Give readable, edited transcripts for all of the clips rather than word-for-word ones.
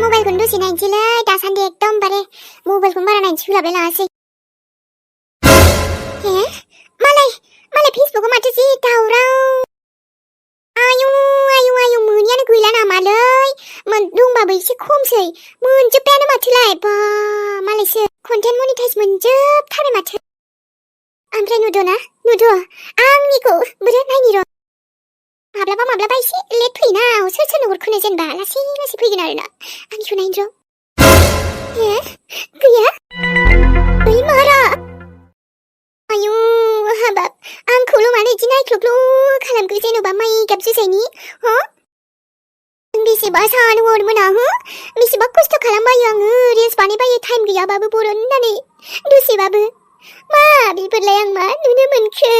मबाइलखौनो दसे नायनोसैलै दासान्दि एकदमबारे मबाइलखौनो बारा नायनो सोलाबलाय लाङासै। हे मालाय फेसबुकआव माथो जि दावराव। आयु मोनियानो गैला नामालै दंबाबो एसे खमसै मोनजोब्बायानो माथोलाय बा मालायसो कन्टेन्ट मनिटाइज मोनजोबथारबाय माथो। ओमफ्राय नुद' आंनिखौ बोरै नायनि र' माब्लाबा एसे लेट फैयोना सोरनो हरखोनो जेनेबा लासै फैगोन आरोना आंनिखौ नायनो र'। गैया ओइ मारा आयु हाबाब आंखौल' मानो इदि नायख्ल'ख्ल' खालामखो जेन'बा माइ गाब जुजायनि बेसेबा सान हर मोना बेसेबा खस्थ' खालामबायो आङो रिल्स बानायबायो टाइम गैयाबाबो बर' होननानै दसेबाबो मा बेफोरलाय आं मा नुनो मोनखो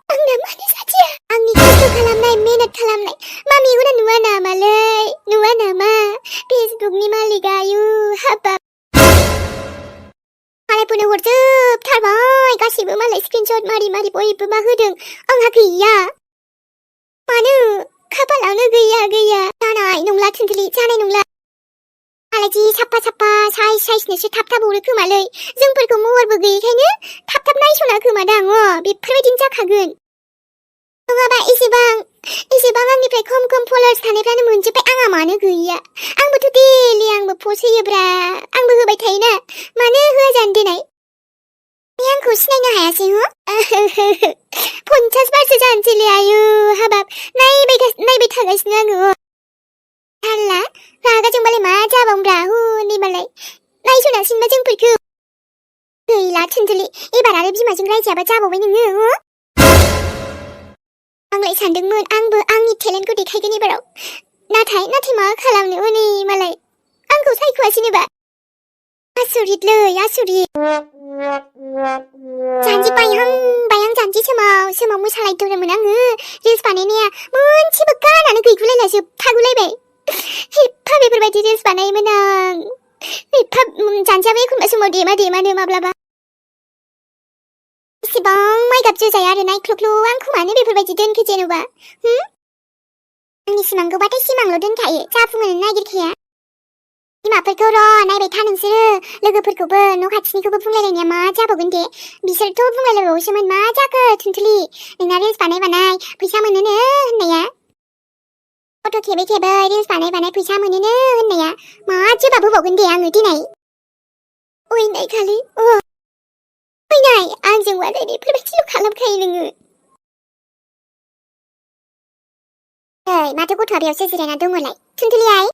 आंना मानो साथिया आंनि खस्थ' खालामनाय मेहनत खालामनाय मा मेगना नुवा नामा फेसबुकनि मालिक आयु हाबाब मालायफोरनो हरजोबथारबाय गासिबो मालाय स्क्रिनशट मारि बयबो मा होदों आंहा गैया मानो खाफालावनो गैया जानाय नंला थुनथुलि जानाय नंला मालाय जि साफा साइजनोसो थाब हरो खोमालै जोंफोरखौ महरबो गैयैखायनो थाब नायस'ना खोमादां बेफोरबायदिनो जाखागोन नङाबा एसेबां आंनिफ्राय खम फलोअर्स थानायफ्रानो मोनजोब्बाय आंहा मानो गैया आंबोथ' डेलि आंबो पस्ट होयोब्रा आंबो होबाय थायोना मानो होआ जानो देनाय आंखौ सिनायनो हायासै 50 बारसो जानोसैलै आयु हाबाब नायबाय थागासिनो आङो थारला रागा जोंबालाय मा जाबावब्रा हनैबालाय नायस'नासिनबा जोंफोरखौ गैला थुनथुलि एबार आरो बिमाजों रायजायाबा जाबावबाय नोङो आंलाय सानदोंमोन आंबो आंनि टेलेन्टखौ देखायगोन एबाराव नाथाय मा खालामनो हनै मालाय आंखौ सायख'आसैनोबा आसरितलै आसरित जानजि बायहां जानजि समाव मोसालायदोंमोन आङो रिल्स बानायनाया मोनसेबो गानानो गैगुलायला जोबथागुलायबाय एफा बेफोरबायदि रिल्स बानायोमोन आं एफा जानजियाबो एखनबा समाव देमानो माब्लाबा इसेबां माइ गाब जुजाय आरो नायख्ल'ख्ल' आंखौ मानो बेफोरबायदि दोनखो जेन'बा आंनि सिमांखौबाथाय सिमांल' दोनखायो जाफुंहोनो नागिरखाया बिमाफोरखौ र' नायबाय था नोंसोरो लोगोफोरखौबो न' खाथिनिखौबो बुंलायलायनाया मा जाबावगोन दे बिसोरथ' बुंलायलायबावोसोमोन मा जाखो थुनथुलि नोंना रिल्स बानाय फैसा मोनोनो होननाया फट' खेबै रिल्स बानाय फैसा मोनोनो होननाया मा जवाब होबावगोन दे आङो दिनै ओइनाय खालि फैनाय आंजों मालाय बेफोरबायदिल' खालामखायो नोङो माथो गथ'आ बेयावसो जिरायना दङलाय थुनथुलि आइ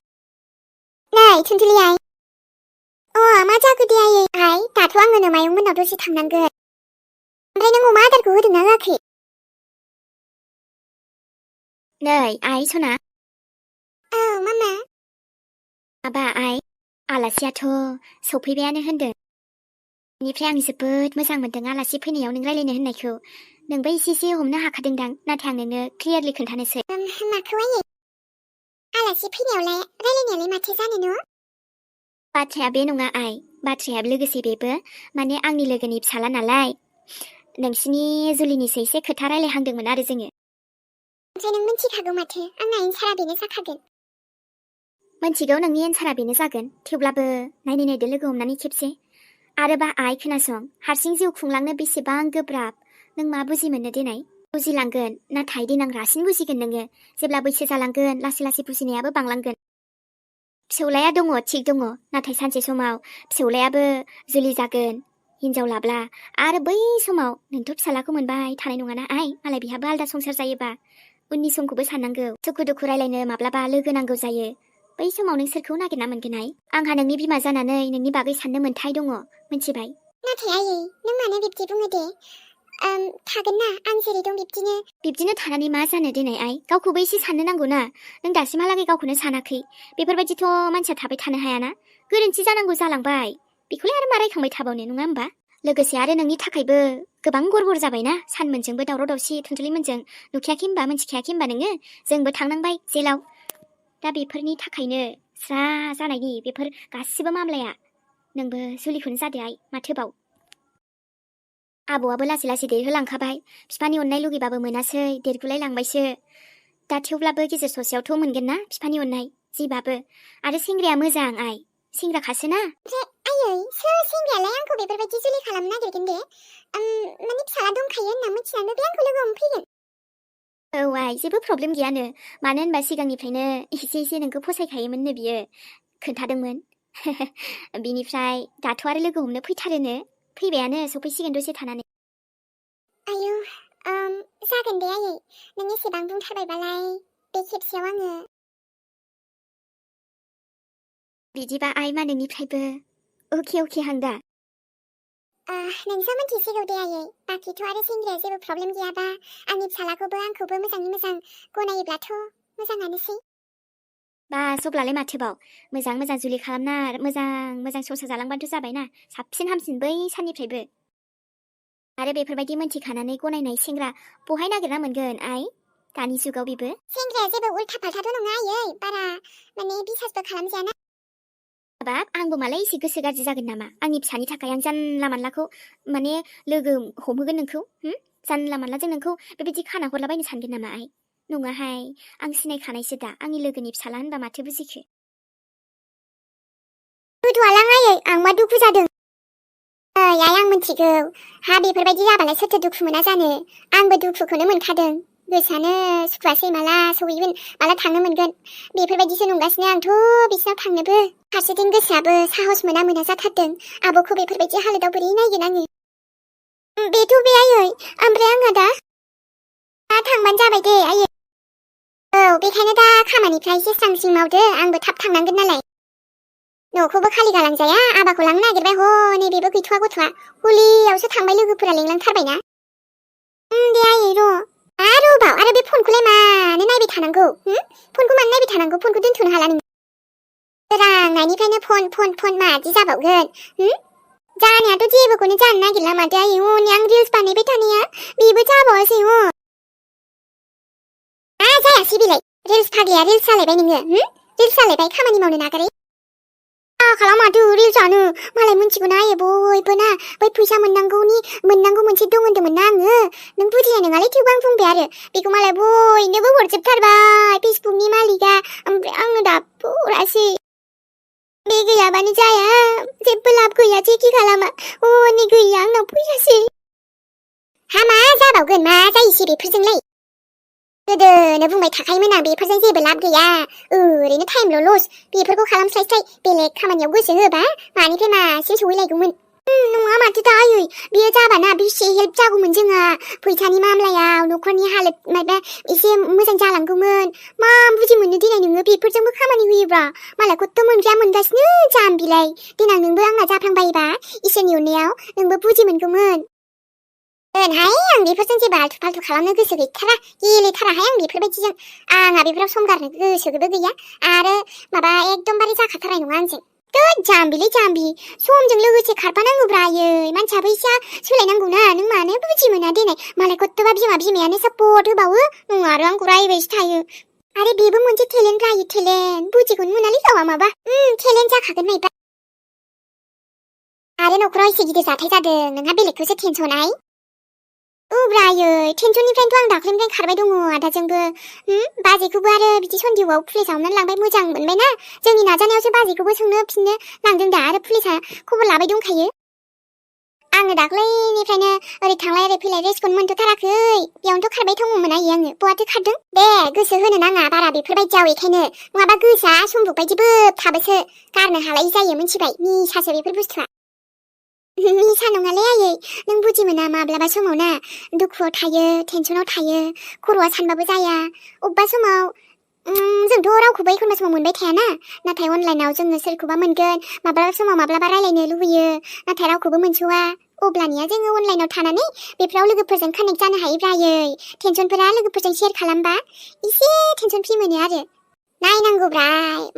नै थुनथुलि आइ मा जाखो दे आइ दाथ' आङो नोमायं मोननाव दसे थांनांगोन ओमफ्राय नों अमा आदारखौ होदोंना होआखै नै आइ सना मामा माबा आइ आलासियाथ' सफैबायानो होनदों बेनिफ्राय आं जोबोद मोजां मोनदों आलासि फैनायाव नों रायलायनो होननायखौ नोंबो एसे हमनो हाखादोंदां नाथाय आं नोंनो क्लियारलि खोन्थानोसै माखौ आयै आलासि फैनायावलाय रायलायनायालाय माथो जानो न' बाथ्राया बे नङा आइ बाथ्राया लोगोसे बेबो माने आंनि लोगोनि फिसाला नालाय नोंसिनि जुलिनिसो एसे खोथा रायलायहांदोंमोन आरो जोङो ओमफ्राय नों मिथिखागौ माथो आंना एन्सारा बेनो जाखागोन मिथिगौ नोंनि एन्सारा बेनो जागोन थेवब्लाबो नायदो लोगो हमनानै खेबसे आरोबा आइ खोनासं हारसिं जिउ खुंलांनो बेसेबां गोब्राब नों मा बुजि मोननो देनाय बुजिलांगोन नाथाय देनां रासिन बुजिगोन नोङो जेब्ला बैसो जालांगोन लासै बुजिनायाबो बांलांगोन फिसौलाया दङ थिग दङ नाथाय सानसे समाव फिसौलायाबो जुलि जागोन हिनजाव लाब्ला आरो बै समाव नोंथ' फिसालाखौ मोनबाय थानाय नङाना आइ मालाय बिहाबो आलदा संसार जायोबा उननि समखौबो साननांगौ सुखु दुखु रायलायनो माब्लाबा लोगो नांगौ जायो बै समाव नों सोरखौ नागिरना मोनगोन आइ आंहा नोंनि बिमा जानानै नोंनि बागै साननो मोन्थाय दङ मिथिबाय नाथाय आयै नों मानो बिब्दि बुङो दे थागोन ना आं जेरै दं बिब्दिनो थानानै मा जानो देनाय आइ गावखौबो एसे साननो नांगौ ना नों दासिमहालागै गावखौनो सानाखै बेफोरबायदिथ' मानसिया थाबाय थानो हायाना गोरोन्थि जानांगौ जालांबाय बेखौलाय आरो मा रायखांबाय थाबावनो नङा होमबा लोगोसे आरो नोंनि थाखायबो गोबां गरबर जाबायना सानमोनजोंबो दावराव दावसि थुनथुलिमोनजों नुखायाखै होमबा मिथिखायाखै होमबा नोङो जोंबो थांनांबाय जेलाव दा बेफोरनि थाखायनो स्रा जानायनि बेफोर गासिबो मामलाया नोंबो जुलिखौनो जादो आइ माथोबाव आबौआबो लासै देरहोलांखाबाय बिफानि अननाय लुगैबाबो मोनासै देरगुलाय लांबायसो दा थेवब्लाबो गेजेर ससेयावथ' मोनगोन ना बिफानि अननाय जिबाबो आरो सेंग्राया मोजां आइ सेंग्राखासोना आयै सोर सेंग्रायालाय आंखौ बेफोरबायदि जुलि खालामनो नागिरगोन दे माने फिसाला दंखायो होनना मिथिनानै बे आंखौ लोगो हमफैगोन औ आइ जेबो प्रब्लेम गैयानो मानो होनबा सिगांनिफ्रायनो एसे नोंखौ फसायखायोमोननो बियो खोन्थादोंमोन बिनिफ्राय दाथ' आरो लोगो हमनो फैथारोनो फैबायानो सफैसिगोन दसे थानानै आयौ जागोन दे आयै नों एसेबां बुंथारबायबालाय बे खेबसेयाव आङो बिदिबा आइ मा नोंनिफ्रायबो अके हांदा नोंसो मिथिसिगौ दे आयै बाखिथ' आरो सेंग्राया जेबो प्रब्लेम गैयाबा आंनि फिसालाखौबो आंखौबो मोजाङै मोजां गनायोब्लाथ' मोजाङानोसै बास अब्लालाय माथोबाव मोजां जुलि खालामना मोजां संसार जालांबाथ' जाबायना साबसिन हामसिन बै साननिफ्रायबो आरो बेफोरबायदि मोनथिखानानै गनायनाय सेंग्रा बहाय नागिरना मोनगोन आइ दानि जुगाव बेबो सेंग्राया जेबो उल्था फाल्थाथ' नङा आयै बारा माने बिसासबो खालामजायाना बाब आंबो मालाय एसे गोसो गाज्रि जागोन नामा आंनि फिसानि थाखाय आं जानला मानलाखौ माने लोगो हमहोगोन नोंखौ जानला मानलाजों नोंखौ बेबायदि खाना हरलाबायनो सानगोन नामा आइ नङाहाय आं सिनायखानायसो दा आंनि लोगोनि फिसाला होनबा माथो बुजिखो दुखुआलां आयै आं मा दुखु जादों आइ आं मिथिगौ हा बेफोरबायदि जाबालाय सोरथो दुखु मोना जानो आंबो दुखुखौनो मोनखादों गोसोआनो सुखुवासै माला सहैगोन माला थांनो मोनगोन बेफोरबायदिसो नंगासिनो आंथ' बिसिनाव थांनोबो फारसेथिं गोसोआबो साहस मोना जाथारदों आब'खौ बेफोरबायदि हालोदाव बोरै नायगोन आङो बेथ' बे आयै ओमफ्राय आंहा दा थांबानो जाबाय दे आयै औ बेखायनो दा खामानिफ्रा एसे स्रां मावदो आंबो थाब थांनांगोन नालाय न'खौबो खालि गालांजाया आबाखौ लांनो नागिरबाय हनै बेबो गैथ'वा गथ'आ हलियावसो थांबाय लोगोफोरा लेंलांथारबायना दे आयै र' आरो बाव आरो बे फनखौलाय मानो नायबाय थानांगौ फनखौ मानो नायबाय थानांगौ फनखौ दोनथ'नो हाला नों रांनायनिफ्रायनो फन मादि जाबावगोन जानायाथ' जेबोखौनो जानो नागिरला माथो आयै हनै आं रिल्स बानायबाय थानाया बेबो जाबावासै जायासै बेलाय रिल्स फाग्लाया रिल्स सालायबाय नोङो रिल्स सालायबाय खामानि मावनो नागारै खालाम माथो रिल्सआनो मालाय मिथिगौना आयै बयबो ना बै फैसा मोननांगौ मोनसे दं होनदोंमोन ना आङो नों बुजिनाय नङालै थेवबो आं बुंबाय आरो बेखौ मालाय बयनोबो हरजोबथारबाय फेसबुकनि मालिकआ ओमफ्राय आङो दाबो हरासै बे गैयाबानो जाया जेबो लाब गैया जेखि खालामा हनै गैया आंनाव फैसासै हा मा जाबावगोन मा जायोसै बेफोरजोंलाय गोदोनो बुंबाय थाखायोमोन आं बेफोरजों जेबो लाब गैया ओरैनो टाइमल' लस बेफोरखौ खालामस्लायस्लाय बेलेग खामानियाव गोसो होबा मानिफ्राय मासिम सहैलायगौमोन नङा माथो दा आयै बियो जाबाना बेसे हेल्प जागौमोन जोंहा फैसानि मामलायाव न'खरनि हालोद माबा एसे मोजां जालांगौमोन मा बुजि मोननो देनाय नोङो बेफोरजोंबो खामानि होयोब्रा मालाय खथ' मोनग्राया मोनगासिनो जाम्बिलाय देनां नोंबो आंना जाफ्लांबायोबा इसोरनि अननायाव नोंबो बुजि मोनगौमोन हाय आं बेफोरजों जेबो आल्थु फाल्थु खालामनो गोसो गैथारा गेलेथाराहाय आं बेफोरबायदिजों आंहा बेफोराव सम गारनो गोसोबो गैया आरो माबा एकदमबारे जाखाथारनाय नङा आंजों जाम्बिलै जाम्बि समजों लोगोसे खारफानांगौब्रा आयै मानसियाबो एसे सोलायनांगौना नों मानो बुजि मोना देनाय मालाय खथ'बा बिमायानो सापर्ट होबावो नङा आरो आंखौ रायबायसो थायो आरो बेबो मोनसे टेलेन्ट रायो टेलेन्ट बुजिखौनो मोनालै गावा माबा टेलेन्ट जाखागोन नायबा आरो न'खराव एसे गिदिर जाथाय जादों नोंहा बेलेगखौसो टेनसन आइ ब्रायै टेनसननिफ्रायनोथ' आं दाख्लैनिफ्रायनो खारबाय दङ आदाजोंबो बाजैखौबो आरो बिदि सन्देहआव पुलिसाव हमनानै लांबाय मोजां मोनबायना जोंनि नाजानायावसो बाजैखौबो सोंनो फिननो लांदों दा आरो पुलिसा खबर लाबाय दंखायो आङो दाख्लैनिफ्रायनो ओरै थांलाय ओरै फैलाय रेस्टखौनो मोनथ'थाराखै बेयावनोथ' खारबाय दङमोन आयै आङो बहाथो खारदों दे गोसो होनो नाङा बारा बेफोरबायदियाव बेखायनो नङाबा गोसोआ सम्बुक बायदिबो थाबोसो गारनो हालायि जायो मिथिबाय निसासो बेफोर बुस्थुआ निसा नङालै आयै नों बुजि मोना माब्लाबा समाव ना दुखुआव थायो टेनसनाव थायो खर'आ सानबाबो जाया अबेबा समाव जोंथ' रावखौबो एखनबा समाव मोनबाय थायाना नाथाय अनलाइनाव जोङो सोरखौबा मोनगोन माब्लाबा समाव माब्लाबा रायलायनो लुबैयो नाथाय रावखौबो मोनस'वा अब्लानिया जोङो अनलाइनाव थानानै बेफोराव लोगोफोरजों कानेक्ट जानो हायोब्रा आयै टेनसनफोरा लोगोफोरजों शेयार खालामबा एसे टेनसन फ्रि मोनो आरो नायनांगौब्रा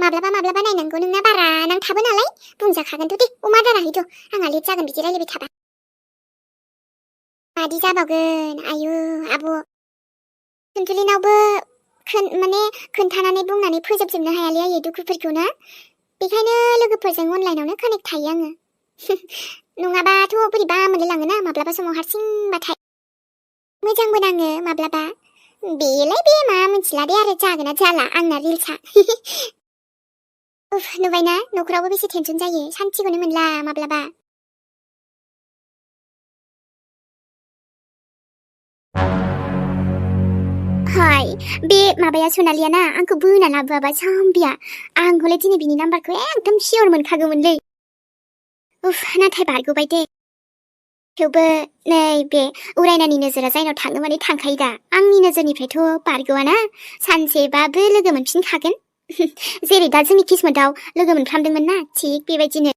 माब्लाबा नायनांगौ नोंना बारा नांथाबो नालाय बुंजाखागोनथ' दे अमा दाराखैथ' आंहा लेट जागोन बिदि रायलायबाय थाबा मादि जाबावगोन आयु आब' खुनथुलिनावबो माने खोन्थानानै बुंनानै फोजोबजोबनो हायालै आयै दुखुफोरखौनो बेखायनो लोगोफोरजों अनलाइनावनो कानेक्ट थायो आङो नङाबाथ' बोरैबा मोनलायलाङोना माब्लाबा समाव हारसिंबाथाय मोजांबो नाङो माब्लाबा बेलाय बे मा मिथिला दे आरो जागोन ना जाला आंना रिल्सआ उफ नुबायना न'खरावबो बेसे टेनसन जायो सान्थिखौनो मोनला माब्लाबा हाय बे माबाया सनालिया ना आंखौ बोना लाबोआबा जाम्बिया आं हले दिनै बिनि नाम्बारखौ एकदम सियर मोनखागौमोनलै उफ नाथाय बारग'बाय दे थेवबो नै बे उरायनानि नोजोरा जायनाव थाङो माने थांखायो दा आंनि नोजोरनिफ्रायथ' बारग'आना सानसेबाबो लोगो मोनफिनखागोन जेरै दा जोंनि किस्मतआव लोगो मोनफ्रामदोंमोन ना थिग बेबायदिनो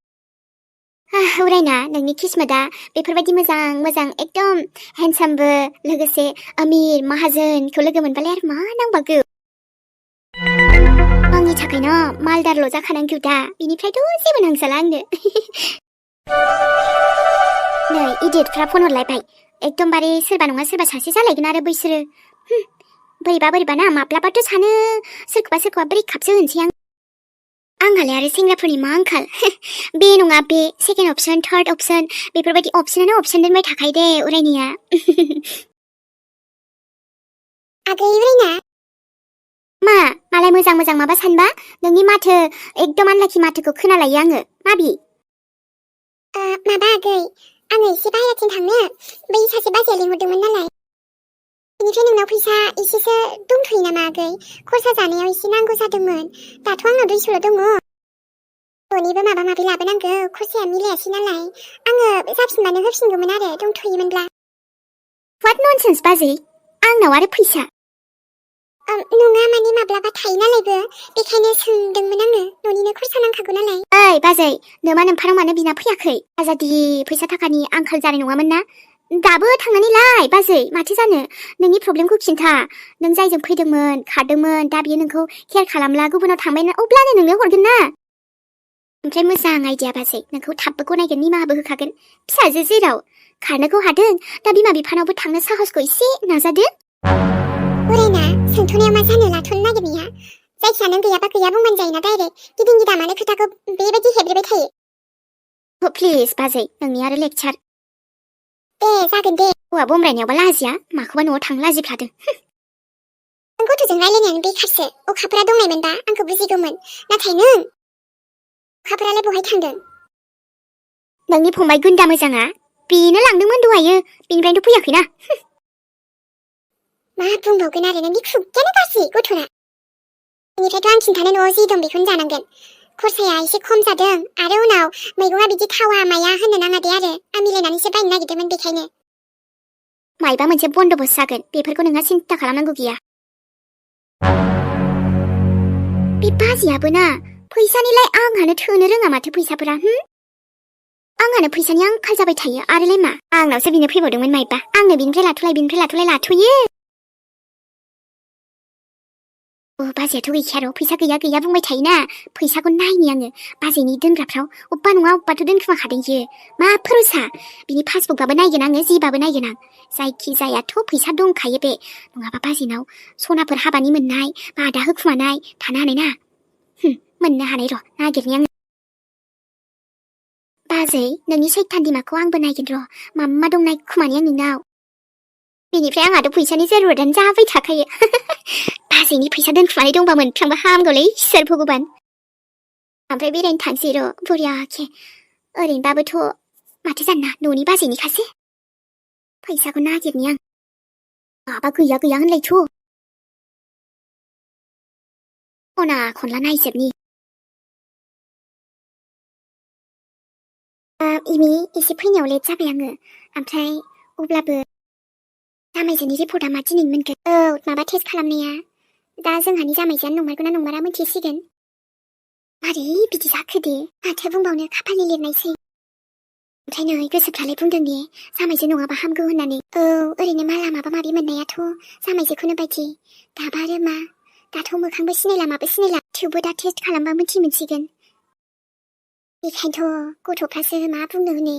उरायना नोंनि किस्मतआ बेफोरबायदि मोजां मोजां एकदम हेन्डसामबो लोगोसे अमिर माहाजोनखौ लोगो मोनबालाय आरो मा नांबावगौ आंनि थाखायनो मालदारल' जाखानांगौ दा बिनिफ्रायथ' जेबो नांजाला आंनो नै इडियटफ्रा फन हरलायबाय एकदमबारे सोरबा नङा सोरबा सासे जालायगोन आरो बैसोरो बोरैबा ना माब्लाबाथ' सानो सोरखौबा ब्रेकआपसो होनसै आंहालाय आरो सेंग्राफोरनि मा आंखाल बे नङा बे सेकेन्ड अपसन थार्ड अपसन बेफोरबायदि अपसनानो अपसन दोनबाय थाखायो दे उरायनाया आगै उरायना मा मालाय मोजां माबा सानबा नोंनि माथो एकदम आनलाखि माथोखौ खोनालायो आङो माबि माबा आगै आङो एसे बाहेराथिं थांनो बै सासे बाजैया लिंहरदोंमोन नालाय बेनिफ्राय नोंनाव फैसा एसेसो दंथ'यो नामा आगै खरसा जानायाव एसे नांगौ जादोंमोन दाथ' आंनाव 200 दङ न'निबो माबा माबि लाबोनांगौ खरसाया मिलायासै नालाय आङो जाफिनबानो होफिनगौमोन आरो दंथ'योमोनब्ला व्हाट ननसेन्स बाजै आंनाव आरो फैसा नङा माने माब्लाबा थायो नालायबो बेखायनो सोंदोंमोन आङो न'निनो खरसा नांखागौ नालाय ओइ बाजै नोमा नोमफानाव मानो बिना फैयाखै आजादि फैसा थाखानि आंखाल जानाय नङामोन ना दाबो थांनानै लाय बाजै माथो जानो नोंनि प्रब्लेमखौ खिन्था नों जायजों फैदोंमोन खारदोंमोन दा बियो नोंखौ केयार खालामला गुबुनाव थांबाय ना अब्लानो नोंनो हरगोन ना ओमफ्राय मोजां आइडिया बाजै नोंखौ थाबबो गनायगोन निमाहाबो होखागोन फिसाजो जेराव खारनोखौ हादों दा बिमा बिफानावबो थांनो साहसखौ एसे नाजादो उरायना सोंथ'नायाव मा जानो लाथ'नो नागिरनाया जायखिया नों गैयाबा गैया बुंबानो जायोना डाइरेक्ट गिदिं गिदामानो खोथाखौ बेबायदि हेब्रेबाय थायो प्लिज बाजै नोंनि आरो लेक्चार दे जागोन दे हौवा बमब्रायनायावबा लाजिया माखौबा न'आव थांनो लाजिफ्लादों नों गथ'जों रायलायनायानो बेखारसो अखाफोरा दंनायमोनबा आंखौ बुजिगौमोन नाथाय नों अखाफोरालाय बहाय थांदों नोंनि फंबाय गुन्दा मोजाङा बेनो लांदोंमोन दहायो बेनिफ्रायनोथ' फैयाखैना मा बुंबावगोन आरो नोंनि खुगायानो गाज्रि गथ'ना बेनिफ्रायथ' आं खिन्थानो न'आव जि दं बेखौनो जानांगोन खरसाया एसे खम जादों आरो उनाव मैगङा बिदि थावा माया होननो नाङा दे आरो आं मिलायनानैसो बायनो नागिरदोंमोन बेखायनो मायबा मोनसे बन्द'बस्त जागोन बेफोरखौ नोंहा सिन्था खालामनांगौ गैया बे बाजियाबो ना फैसानिलाय आंहानो थोनो रोङा माथो फैसाफोरा आंहानो फैसानि आंखाल जाबाय थायो आरोलाय मा आंनावसो बिनो फैबावदोंमोन मायबा आंनो बिनिफ्राय लाथ'यो बाजैयाथ' गैखाया र' फैसा गैया बुंबाय थायोना फैसाखौ नायनि आङो बाजैनि दोनग्राफ्राव अब्बा नङा अब्बाथ' दोनखुमाखादों इयो मा भरोसा बिनि पासबुकबाबो नायगोन आङो जिबाबो नायगोन आं जायखि जायाथ' फैसा दंखायो बे नङाबा बाजैनाव सनाफोर हाबानि मोननाय बादा होखुमानाय थानो हानाय ना मोननो हानाय र' नागिरनि आङो बाजै नोंनि सैथान दिमाखौ आंबो नायगोन र' मा दं नायखुमानि आं नोंनाव बेनिफ्राय आंहाथ' फैसानि जरुरतानो जाबाय थाखायो बाजैनि फैसा दोनखुमानाय दंबा मोनफ्लांबा हामगौलै इसोर भगबान ओमफ्राय बेरायनो थांसै र' बरियाखे ओरैनोबाबोथ' माथो जानना न'नि बाजैनिखासो फैसाखौ नागिरनि आं माबा गैया होनलायथ' खना खनला नायजोबनि इमि एसे फैनायाव लेट जाबाय आङो ओमफ्राय अब्लाबो जामायजोनि रिपर्टआ मा दिनै मोनगोन माबा टेस्ट खालामनाया दा जोंहानि जामायजोआनो नंमारगौना नंमारा मिथिसिगोन मारै बिदि जाखो दे माथो बुंबावनो खाफालनि लिरनायसै ओमफ्राय नै गोसोफ्रालाय बुंदों दे जामायजो नङाबा हामगौ होननानै ओरैनो माला माबा माबि मोननायाथ' जामायजोखौनो बायदि दाबा आरो मा दाथ' मोखांबो सिनायला माबो सिनायला थेवबो दा टेस्ट खालामबा मोनसिगोन बेखायनोथ' गथ'फ्रासो मा बुंनो हनै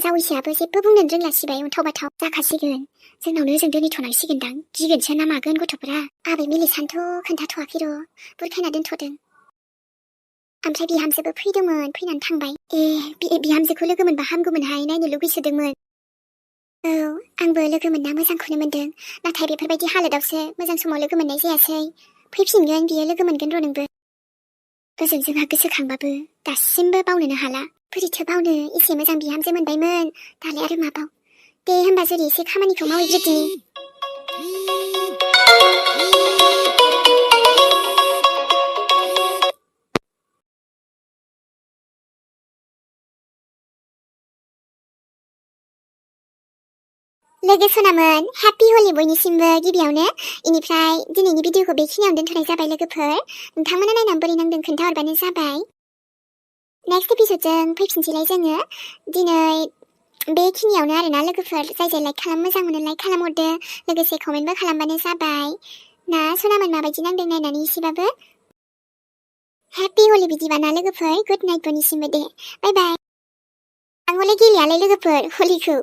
जावैसोआबो जेबो बुंनोनो रोंला सिबाय अन्थाव बाथाव जाखासिगोन जोंनावनो जों दोनहैथ'नांसिगोनदां गिगोनसो ना मागोन गथ'फोरा आबै मिलिसानोथ' खोन्थाथ'वाखै र' बुरखायना दोनथ'दों ओमफ्राय बिहामजोबो फैदोंमोन फैनानै थांबाय बिहामजोखौ लोगो मोनबा हामगौमोनहाय नायनो लुगैसोदोंमोन आंबो लोगो मोनना मोजांखौनो मोनदों नाथाय बेफोरबायदि हालोदावसो मोजां समाव लोगो मोननाय जायासै फैफिनगोन बियो लोगो मोनगोन र' नोंबो ओजों जोंहा गोसोखांबाबो दासिमबो बावनोनो हाला। बोरैथो बावनो एसे मोजां बिहामजो मोनबायमोन दालाय आरो माबाव। दे होमबा जुरि एसे खामानिखौ मावहैग्रोदिनि। लोगो सनामोन हेपि हलि बयनिसिमबो गिबियावनो। इनिफ्राय दिनैनि भिडिअखौ बेखिनियावनो दोनथ'नाय जाबाय लोगोफोर। नोंथांमोना नायनानै बोरै नांदों खोन्थाहरबानो जाबाय। नेक्स्ट एपिसोडजों फैफिनसैलाय जोङो। दिनै बेखिनियावनो आरोना लोगोफोर। जाय जाय लाइक खालाम मोजां मोनो लाइक खालामहरदो, लोगोसे कमेन्टबो खालामबानो जाबाय ना सनामोन माबायदि नांदों नायनानै एसेबाबो। हेपि हलि बिदिबा ना लोगोफोर। गुड नाइट बयनिसिमबो दे। बाय बाय। आं हले गेलेयालै लोगोफोर हलिखौ।